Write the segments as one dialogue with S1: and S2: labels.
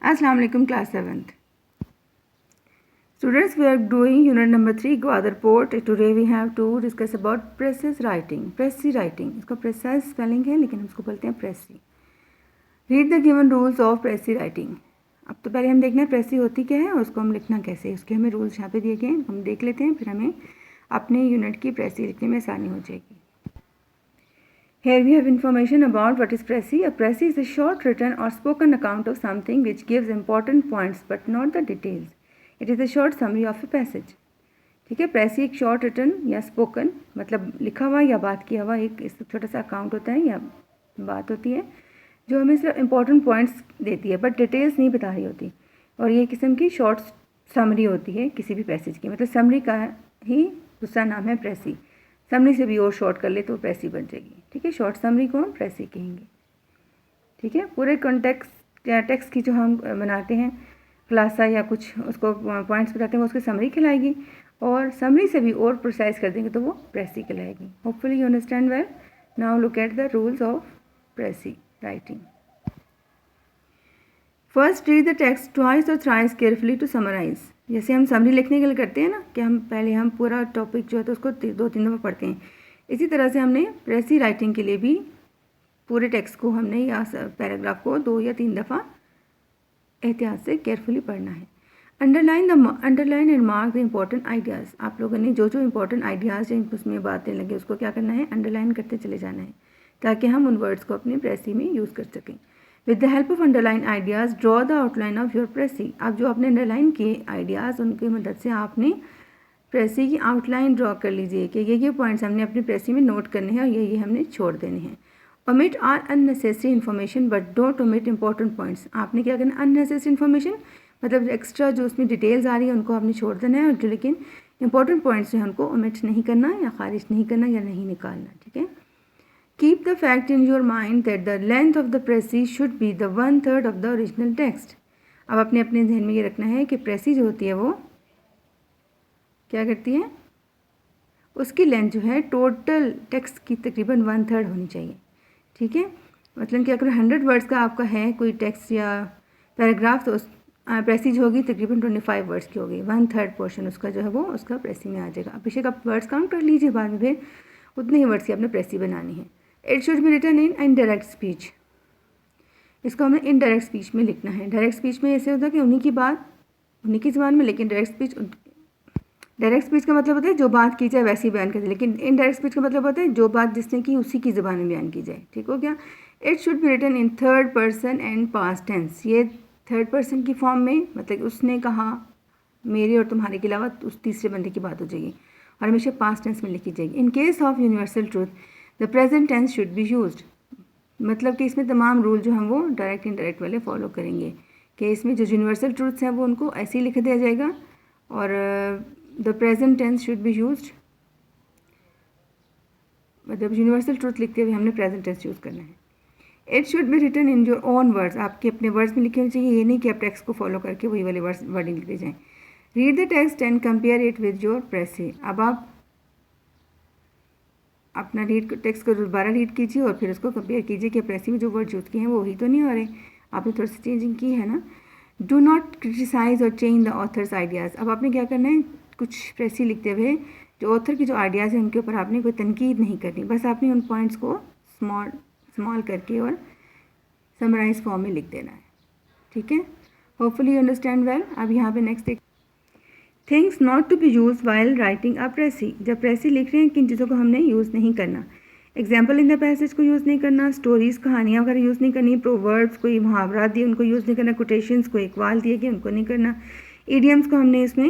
S1: Assalamu alaikum class 7th. Students, we are doing unit number 3 Gwadar Port. Today we have to discuss about precise writing. Pressy writing, इसका precise spelling है लेकिन हम इसको बोलते हैं pressy. Read the given rules of pressy writing. अब तो पहले हम देखना है pressy होती क्या है और उसको हम लिखना कैसे है, उसके हमें रूल्स यहाँ पे दिए गए हैं, हम देख लेते हैं, फिर हमें अपने यूनिट की pressy लिखने में आसानी हो जाएगी. Here we have information about what is pressy. A pressy is a short written or spoken account of something which gives important points but not the details. It is a short summary of a passage. ठीक है, pressy एक short written या spoken मतलब लिखा हुआ या बात किया हुआ एक छोटा सा अकाउंट होता है या बात होती है जो हमें सिर्फ important points देती है बट डिटेल्स नहीं बता रही होती, और ये किस्म की शॉर्ट समरी होती है किसी भी पैसेज की. मतलब समरी का ही दूसरा नाम है pressy. समरी से भी और शॉर्ट कर ले तो प्रेसी बन जाएगी. ठीक है, शॉर्ट समरी को हम प्रेसी कहेंगे. ठीक है, पूरे कॉन्टेक्स्ट या टेक्स्ट की जो हम बनाते हैं खुलासा या कुछ उसको पॉइंट्स बताते हैं वो उसकी समरी कहलाएगी, और समरी से भी और प्रोसाइज कर देंगे तो वो प्रेसी कहलाएगी. Hopefully you understand well. Now look at the rules of precis writing. First read the text twice और थ्राइस केयरफुली टू समराइज. जैसे हम समरी लिखने के लिए करते हैं ना कि हम पूरा टॉपिक जो है तो उसको 2-3 दफ़ा पढ़ते हैं, इसी तरह से हमने प्रेसी राइटिंग के लिए भी पूरे टेक्स्ट को हमने या पैराग्राफ को 2 या 3 दफ़ा एहतियात से केयरफुली पढ़ना है. Underline and mark the important ideas. आप लोगों ने जो इंपॉर्टेंट आइडियाज़ जिन उसमें बातें लगे उसको क्या करना है, अंडरलाइन करते चले जाना है ताकि हम उन वर्ड्स को अपनी प्रेसी में यूज़ कर सकें. With the help of underline ideas draw the outline of your precis. आप जो आपने अंडरलाइन किए आइडियाज़ उनकी मदद से आपने प्रेसी की आउटलाइन ड्रॉ कर लीजिए कि ये पॉइंट्स हमने अपनी प्रेसी में नोट करने हैं और ये हमने छोड़ देने हैं. Omit are unnecessary information but don't omit important points. आपने क्या करना, अननेसेसरी इन्फॉर्मेशन मतलब एक्स्ट्रा जो उसमें डिटेल्स आ रही है उनको आपने छोड़ देना है, और जो लेकिन इंपॉर्टेंट पॉइंट्स हैं उनको ओमिट नहीं करना या खारिज नहीं करना या नहीं निकालना. ठीक है. Keep the fact in your mind that the length of the pressy should be the 1/3 of the original text. अब अपने ध्यान में ये रखना है कि प्रेसी जो होती है वो क्या करती है, उसकी लेंथ जो है टोटल टेक्स्ट की तकरीबन 1/3 होनी चाहिए. ठीक है, मतलब कि अगर 100 वर्ड्स का आपका है कोई टेक्स्ट या पैराग्राफ तो उस प्रेसी जो होगी तकरीबन 25 वर्ड्स की होगी. 1/3 पोर्शन उसका जो है वो उसका प्रेसी में आ जाएगा. अब पीछे का वर्ड्स काउंट कर लीजिए, बाद में फिर उतने ही वर्ड्स की आपने प्रेसी बनानी है. It should be written in indirect speech. इसको हमने इनडायरेक्ट स्पीच में लिखना है. डायरेक्ट स्पीच में ऐसे होता है कि उन्हीं की बात उन्हीं की ज़बान में, लेकिन डायरेक्ट स्पीच का मतलब होता है जो बात की जाए वैसी बयान की जाए, लेकिन इनडायरेक्ट स्पीच का मतलब होता है जो बात जिसने की उसी की ज़बान में बयान की जाए. ठीक हो गया. It should be written in third person and past tense. ये थर्ड पर्सन की फॉर्म में, मतलब उसने कहा, मेरे और तुम्हारे के अलावा उस तीसरे बंदे की बात हो जाएगी और हमेशा पास्ट टेंस में लिखी जाएगी. In case of universal truth the present tense should be used. मतलब कि इसमें तमाम रूल जो हम वो डायरेक्ट इनडायरेक्ट वाले फॉलो करेंगे कि इसमें जो यूनिवर्सल ट्रूथ्स हैं वो उनको ऐसे ही लिख दिया जाएगा, और the present tense should be used मतलब यूनिवर्सल ट्रूथ लिखते हुए हमने प्रेजेंट टेंस यूज़ करना है. It should be written in your own words. आपके अपने वर्ड्स में लिखे होने चाहिए, ये नहीं कि आप टेक्स्ट को फॉलो करके वही वाले वर्डिंग लिखते जाएँ. Read the text and compare it with your precis. अब आप अपना टेक्स्ट को दोबारा रीड कीजिए और फिर उसको कंपेयर कीजिए कि प्रेसी में जो वर्ड यूज़ किए हैं वो वही तो नहीं हो रहे, आपने थोड़ी सी चेंजिंग की है ना. डू नॉट क्रिटिसाइज और चेंज द ऑथर्स आइडियाज़. अब आपने क्या करना है, कुछ प्रेसी लिखते हुए जो ऑथर की जो आइडियाज़ हैं उनके ऊपर आपने कोई तनकीद नहीं करनी, बस आपने उन पॉइंट्स को स्मॉल करके और समराइज फॉर्म में लिख देना है. ठीक है, होपफुली यू अंडरस्टैंड वेल. अब यहाँ पे नेक्स्ट एक things not to be use while writing a precis. जब प्रेसी लिख रहे हैं किन चीज़ों को हमने यूज़ नहीं करना. एग्जाम्पल इन द पैसेज को यूज़ नहीं करना, स्टोरीज़ कहानियाँ वगैरह यूज़ नहीं करनी, प्रोवर्ब्स कोई मुहावरा दिए उनको यूज़ नहीं करना, कोटेशंस को इकवाल दिए गए उनको नहीं करना, ईडियम्स को हमने इसमें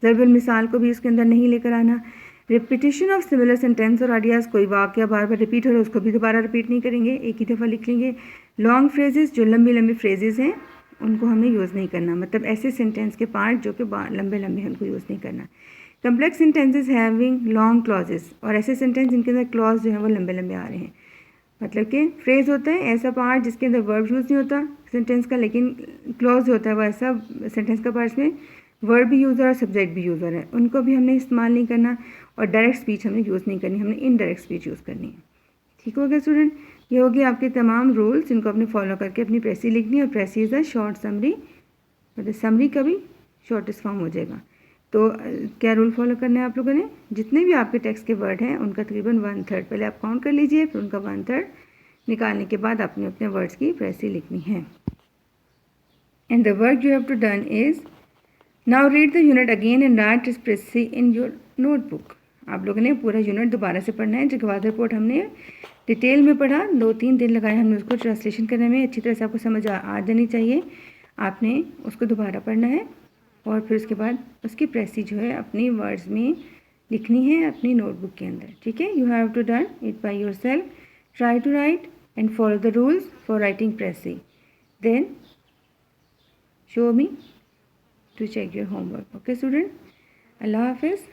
S1: ज़रबुल मिसाल को भी इसके अंदर नहीं लेकर आना, रिपीटिशन ऑफ सिमिलर सेंटेंस और आइडियाज़, कोई वाक़या बार बार रिपीट हो रहा है उसको भी दोबारा रिपीट नहीं करेंगे, एक ही दफ़ा लिख लेंगे. लॉन्ग फ्रेजेस जो लंबी फ्रेजेस हैं उनको हमने यूज़ नहीं करना, मतलब ऐसे सेंटेंस के पार्ट जो कि लंबे हैं उनको यूज़ नहीं करना. Complex sentences having long clauses, और ऐसे सेंटेंस जिनके अंदर क्लॉज जो है वो लंबे आ रहे हैं. मतलब कि फ्रेज होता है ऐसा पार्ट जिसके अंदर वर्ब यूज़ नहीं होता सेंटेंस का, लेकिन क्लॉज होता है वो ऐसा सेंटेंस का पार्ट में वर्ब भी यूज़ हो रहा है, सब्जेक्ट भी यूज़ हो रहा है, उनको भी हमने इस्तेमाल नहीं करना. और डायरेक्ट स्पीच हमने यूज़ नहीं करनी, हमने इनडायरेक्ट स्पीच यूज़ करनी है. ठीक हो गया स्टूडेंट. ये हो गए आपके तमाम रूल्स जिनको आपने फॉलो करके अपनी प्रेसी लिखनी है, और प्रेसी इज़ अ शॉर्ट समरी मतलब समरी का भी शॉर्टेस्ट फॉर्म हो जाएगा। तो क्या रूल फॉलो करना है आप लोगों ने, जितने भी आपके टेक्स्ट के वर्ड हैं उनका तकरीबन 1/3 पहले आप काउंट कर लीजिए, फिर उनका 1/3 निकालने के बाद आपने अपने वर्ड्स की प्रेसी लिखनी है। And the work you have to done is now read the unit again and write इस प्रेसी इन योर नोटबुक। आप लोगों ने पूरा यूनिट दोबारा से पढ़ना है। जो गवादर रिपोर्ट हमने डिटेल में पढ़ा, 2-3 दिन लगाए हमने उसको ट्रांसलेशन करने में, अच्छी तरह से आपको समझ आ जानी चाहिए। आपने उसको दोबारा पढ़ना है और फिर उसके बाद उसकी प्रेसी जो है अपनी वर्ड्स में लिखनी है अपनी नोटबुक के अंदर, ठीक है। You have to done it by yourself, try to write and follow the rules for writing precis, then show me to check your homework. Okay student, Allah Hafiz.